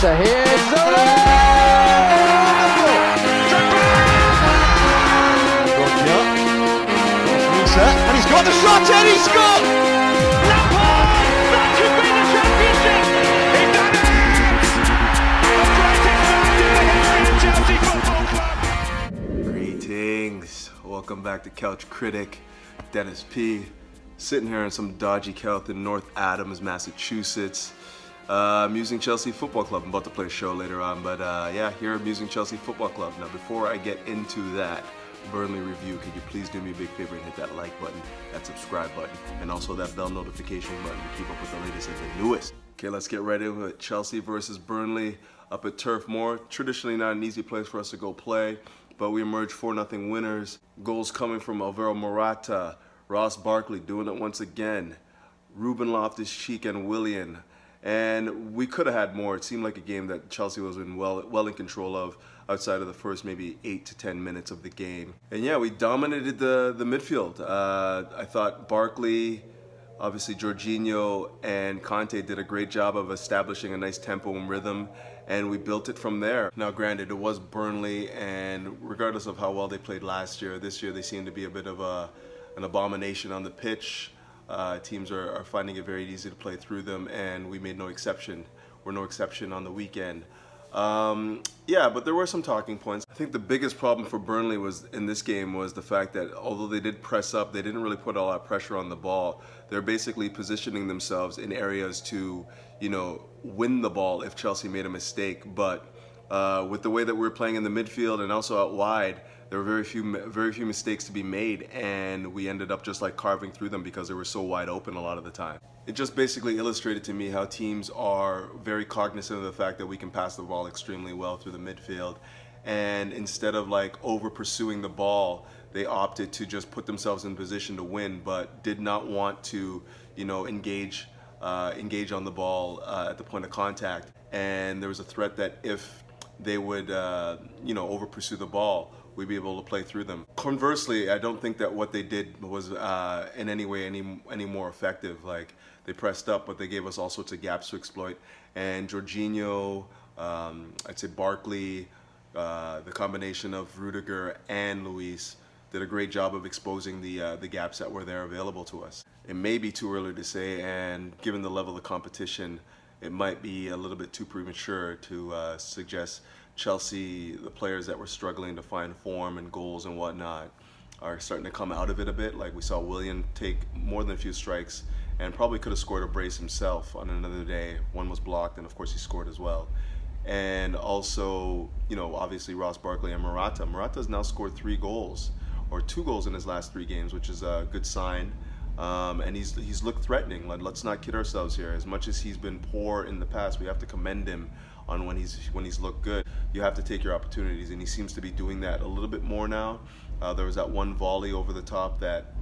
Morata, here's Zola! And he's got the shot and he scored! Lampard! That could be the championship! He done it! The greatest man in the history of Chelsea Football Club! Greetings. Welcome back to Couch Critic. Dennis P. Sitting here in some dodgy couch in North Adams, Massachusetts. Musing Chelsea Football Club. I'm about to play a show later on, but yeah, here at Musing Chelsea Football Club. Now, before I get into that Burnley review, could you please do me a big favor and hit that like button, that subscribe button, and also that bell notification button to keep up with the latest and the newest. Okay, let's get right into it. Chelsea versus Burnley up at Turf Moor. Traditionally not an easy place for us to go play, but we emerged 4-0 winners. Goals coming from Alvaro Morata, Ross Barkley doing it once again, Ruben Loftus-Cheek and Willian. And we could have had more. It seemed like a game that Chelsea was well in control of outside of the first maybe 8 to 10 minutes of the game. And yeah, we dominated the midfield. I thought Barkley, obviously Jorginho, and Conte did a great job of establishing a nice tempo and rhythm, and we built it from there. Now granted, it was Burnley, and regardless of how well they played last year, this year they seem to be a bit of an abomination on the pitch. Teams are finding it very easy to play through them, and we made no exception. We're no exception on the weekend. Yeah, but there were some talking points. I think the biggest problem for Burnley in this game was the fact that although they did press up, they didn't really put a lot of pressure on the ball. They're basically positioning themselves in areas to, you know, win the ball if Chelsea made a mistake. But with the way that we were playing in the midfield and also out wide, there were very few mistakes to be made, and we ended up just like carving through them because they were so wide open a lot of the time. It just basically illustrated to me how teams are very cognizant of the fact that we can pass the ball extremely well through the midfield, and instead of like over pursuing the ball, they opted to just put themselves in position to win, but did not want to, you know, engage on the ball at the point of contact. And there was a threat that if they would, you know, over pursue the ball, we'd be able to play through them. Conversely, I don't think that what they did was in any way any more effective. Like, they pressed up, but they gave us all sorts of gaps to exploit. And Jorginho, I'd say Barkley, the combination of Rudiger and Luis did a great job of exposing the gaps that were there available to us. It may be too early to say, and given the level of competition, it might be a little bit too premature to suggest Chelsea, the players that were struggling to find form and goals and whatnot, are starting to come out of it a bit. Like, we saw Willian take more than a few strikes and probably could have scored a brace himself on another day. One was blocked, and of course he scored as well. And also, you know, obviously Ross Barkley and Morata. Morata's now scored 3 goals, or 2 goals in his last 3 games, which is a good sign. And he's looked threatening. Like, let's not kid ourselves here. As much as he's been poor in the past, we have to commend him on when he's looked good. You have to take your opportunities, and he seems to be doing that a little bit more now. There was that one volley over the top that,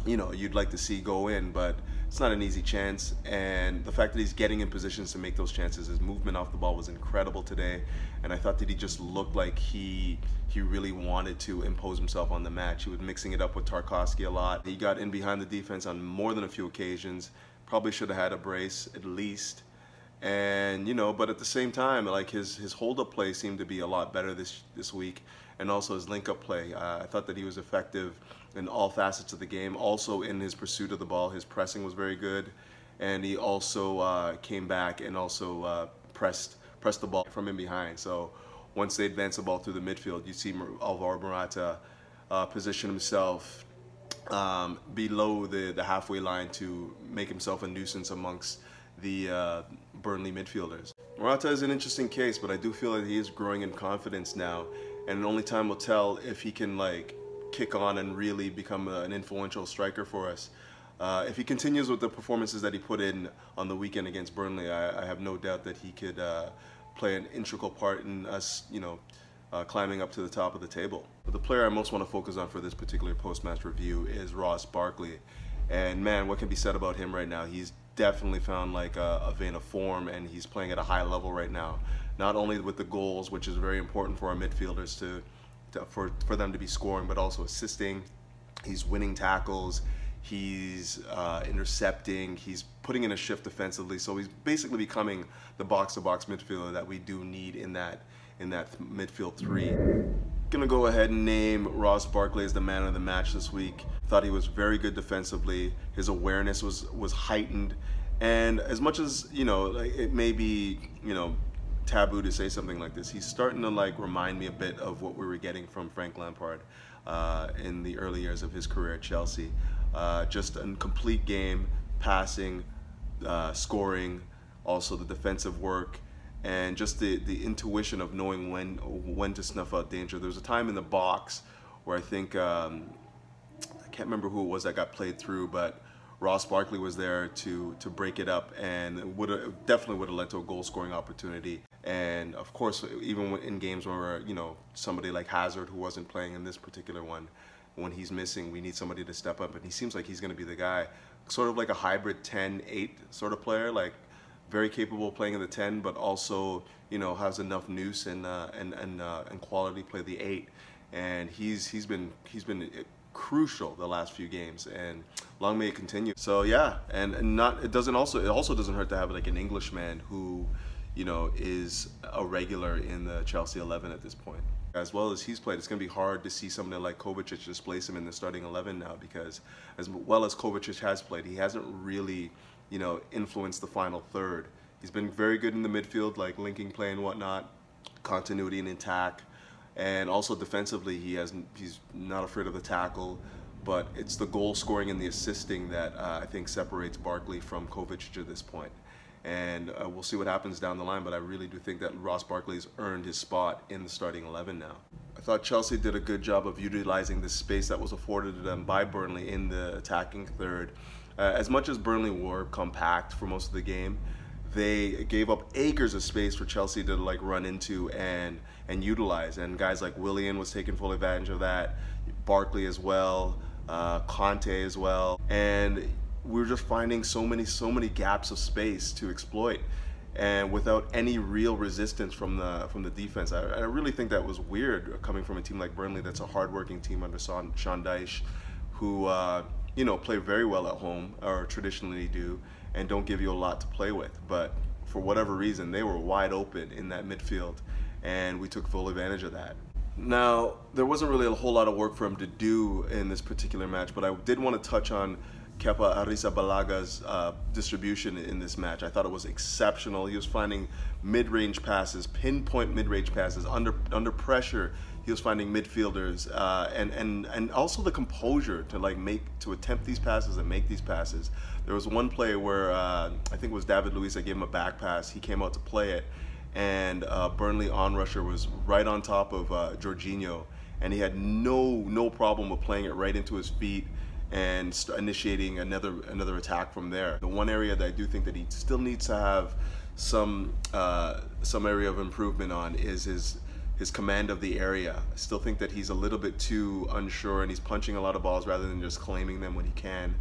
you know, you'd like to see go in, but it's not an easy chance. And the fact that he's getting in positions to make those chances, his movement off the ball was incredible today, and I thought that he just looked like he really wanted to impose himself on the match. He was mixing it up with Tarkowski a lot. He got in behind the defense on more than a few occasions. Probably should have had a brace at least. And, you know, but at the same time, like, his hold-up play seemed to be a lot better this week, and also his link-up play. I thought that he was effective in all facets of the game. Also in his pursuit of the ball, his pressing was very good, and he also came back and also pressed the ball from in behind. So once they advanced the ball through the midfield, you see Alvaro Morata position himself below the halfway line to make himself a nuisance amongst the Burnley midfielders. Morata is an interesting case, but I do feel that he is growing in confidence now, and only time will tell if he can, like, kick on and really become an influential striker for us. If he continues with the performances that he put in on the weekend against Burnley, I have no doubt that he could play an integral part in us, you know, climbing up to the top of the table. But the player I most want to focus on for this particular post-match review is Ross Barkley. And man, what can be said about him right now? He's definitely found like a vein of form, and he's playing at a high level right now. Not only with the goals, which is very important for our midfielders for them to be scoring, but also assisting. He's winning tackles. He's intercepting. He's putting in a shift defensively. So he's basically becoming the box-to-box midfielder that we do need in that midfield three. Gonna go ahead and name Ross Barkley as the man of the match this week. Thought he was very good defensively. His awareness was heightened, and as much as, you know, like, it may be, you know, taboo to say something like this, he's starting to like remind me a bit of what we were getting from Frank Lampard in the early years of his career at Chelsea. Just a complete game, passing, scoring, also the defensive work, and just the intuition of knowing when to snuff out danger. There was a time in the box where I think, I can't remember who it was that got played through, but Ross Barkley was there to break it up, and it definitely would have led to a goal-scoring opportunity. And of course, even in games where, you know, somebody like Hazard, who wasn't playing in this particular one, when he's missing, we need somebody to step up, and he seems like he's going to be the guy. Sort of like a hybrid 10-8 sort of player, like very capable of playing in the 10, but also, you know, has enough nous and quality to play the 8. And he's been crucial the last few games, and long may it continue. So yeah, and it also doesn't hurt to have like an Englishman who, you know, is a regular in the Chelsea 11 at this point. As well as he's played, it's going to be hard to see somebody like Kovacic displace him in the starting 11 now, because as well as Kovacic has played, he hasn't really, you know, influenced the final third. He's been very good in the midfield, like linking play and whatnot, continuity and attack, and also defensively he's not afraid of the tackle. But it's the goal scoring and the assisting that I think separates Barkley from Kovacic at this point. And we'll see what happens down the line, but I really do think that Ross Barkley's earned his spot in the starting 11 now. I thought Chelsea did a good job of utilizing the space that was afforded to them by Burnley in the attacking third. As much as Burnley were compact for most of the game, they gave up acres of space for Chelsea to like run into and utilize. And guys like Willian was taking full advantage of that, Barkley as well, Conte as well, and we were just finding so many gaps of space to exploit, and without any real resistance from the defense. I really think that was weird coming from a team like Burnley, that's a hardworking team under Sean Dyche, who you know, play very well at home, or traditionally do, and don't give you a lot to play with. But for whatever reason, they were wide open in that midfield, and we took full advantage of that. Now, there wasn't really a whole lot of work for him to do in this particular match, but I did want to touch on Kepa Arrizabalaga's distribution in this match. I thought it was exceptional. He was finding mid-range passes, pinpoint mid-range passes under pressure. He was finding midfielders, and also the composure to attempt these passes and make these passes. There was one play where I think it was David Luiz that gave him a back pass. He came out to play it, and Burnley on-rusher was right on top of Jorginho, and he had no problem with playing it right into his feet and initiating another attack from there. The one area that I do think that he still needs to have some area of improvement on is his command of the area. I still think that he's a little bit too unsure, and he's punching a lot of balls rather than just claiming them when he can.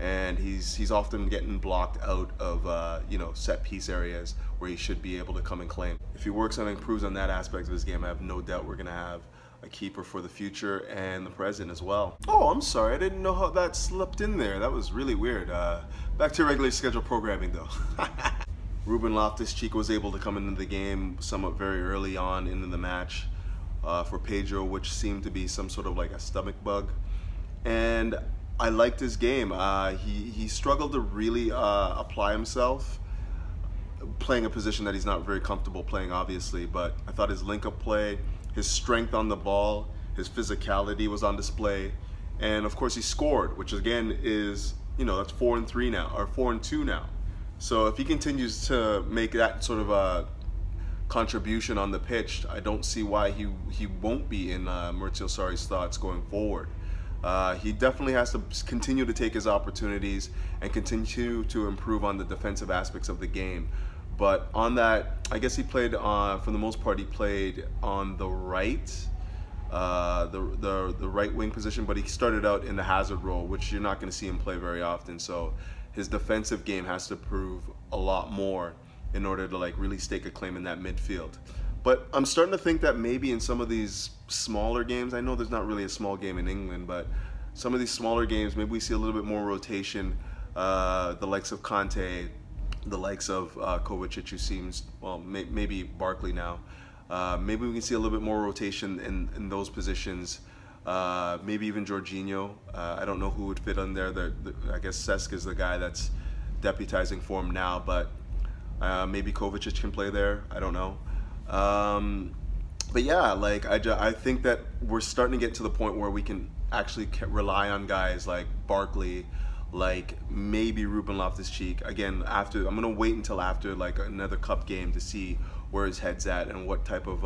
And he's often getting blocked out of you know, set piece areas where he should be able to come and claim. If he works on and improves on that aspect of his game, I have no doubt we're gonna have a keeper for the future and the present as well. Oh, I'm sorry, I didn't know how that slipped in there. That was really weird. Back to regular schedule programming though. Ruben Loftus-Cheek was able to come into the game somewhat very early on into the match for Pedro, which seemed to be some sort of like a stomach bug. And I liked his game. He struggled to really apply himself, playing a position that he's not very comfortable playing, obviously, but I thought his link-up play, his strength on the ball, his physicality was on display, and of course he scored, which again is, you know, that's 4-3 now, or 4-2 now. So if he continues to make that sort of a contribution on the pitch, I don't see why he won't be in Maurizio Sarri's thoughts going forward. He definitely has to continue to take his opportunities and continue to improve on the defensive aspects of the game. But on that, I guess he played for the most part, he played on the right, the right wing position, but he started out in the Hazard role, which you're not going to see him play very often. So his defensive game has to prove a lot more in order to like really stake a claim in that midfield. But I'm starting to think that maybe in some of these smaller games, I know there's not really a small game in England, but some of these smaller games, maybe we see a little bit more rotation. The likes of Conte, the likes of Kovacic, who seems, well, maybe Barkley now. Maybe we can see a little bit more rotation in those positions. Maybe even Jorginho. I don't know who would fit on there. I guess Cesc is the guy that's deputizing for him now, but maybe Kovacic can play there. I don't know. But yeah, like I think that we're starting to get to the point where we can actually rely on guys like Barkley, like maybe Ruben Loftus-Cheek. Again, I'm gonna wait until after like another cup game to see where his head's at and what type of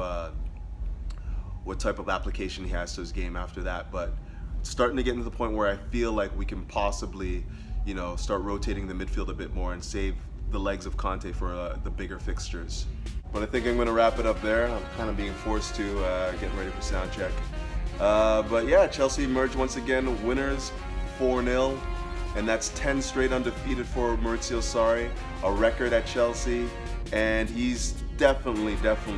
application he has to his game after that. But starting to get into the point where I feel like we can possibly, you know, start rotating the midfield a bit more and save the legs of Conte for the bigger fixtures. But I think I'm going to wrap it up there. I'm kind of being forced to get ready for sound check. But yeah, Chelsea emerged once again winners, 4-0, and that's 10 straight undefeated for Maurizio Sarri, a record at Chelsea, and he's definitely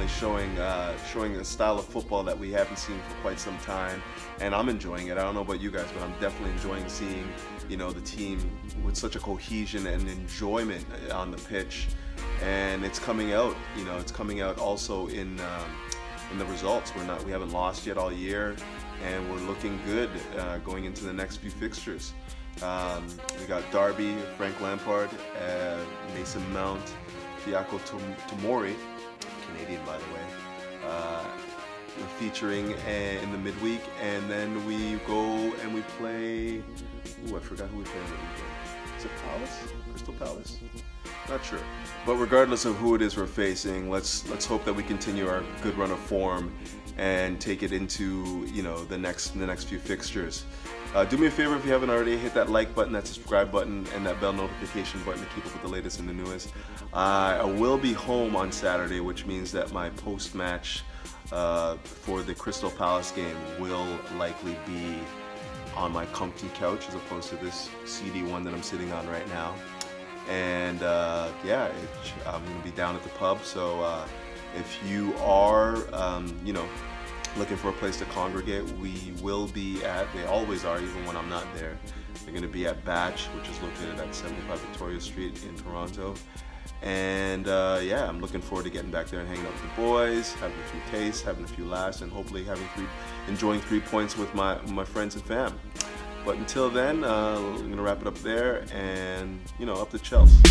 showing a style of football that we haven't seen for quite some time, and I'm enjoying it. I don't know about you guys, but I'm definitely enjoying seeing, you know, the team with such a cohesion and enjoyment on the pitch, and it's coming out. You know, it's coming out also in the results. We haven't lost yet all year, and we're looking good going into the next few fixtures. We got Derby, Frank Lampard, Mason Mount, Fiacco Tomori, Canadian by the way, featuring in the midweek, and then we go and we play, I forgot who we play in the weekend. Is it Palace? Crystal Palace? Not sure. But regardless of who it is we're facing, let's hope that we continue our good run of form and take it into, you know, the next few fixtures. Do me a favor, if you haven't already, hit that like button, that subscribe button, and that bell notification button to keep up with the latest and the newest. I will be home on Saturday, which means that my post-match for the Crystal Palace game will likely be on my comfy couch as opposed to this seedy one that I'm sitting on right now. And yeah, I'm going to be down at the pub, so if you are, you know, looking for a place to congregate, we will be at, they always are even when I'm not there, they're going to be at Batch, which is located at 75 Victoria Street in Toronto. And yeah, I'm looking forward to getting back there and hanging out with the boys, having a few tastes, having a few laughs, and hopefully enjoying 3 points with my friends and fam. But until then, I'm going to wrap it up there, and, you know, up to Chelsea.